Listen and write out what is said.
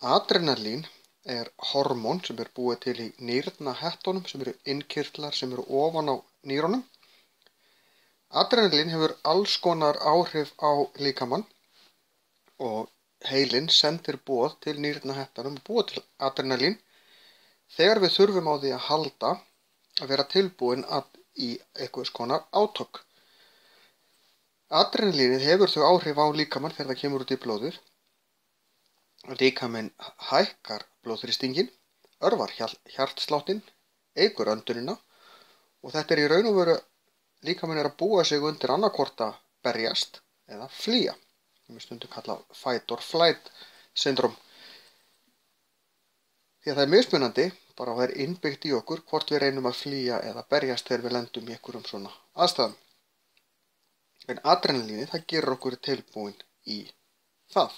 Adrenalín er hormón sem er búið til í nýrnahettunum sem eru innkirtlar sem eru ofan á nýrunum. Adrenalín hefur alls konar áhrif á líkamann og heilinn sendir boð til nýrnahettunum að búa til adrenalín þegar við þurfum á því að halda að vera tilbúin í einhvers konar átök. Adrenalínið hefur þau áhrif á líkamann þegar það kemur út í blóðið. Líkaminn hækkar blóðþrýstinginn, örvar hjartsláttinn, eykur öndunina og þetta er í raun og veru líkaminn er að búa sig undir annaðhvort að berjast eða flýja. Við stundum kallað fight or flight syndrom. Því að það er mismunandi, bara það er innbyggt í okkur hvort við reynum að flýja eða berjast þegar við lendum í einhverjum svona aðstæðum. En adrenalínið það gerir okkur tilbúin í það.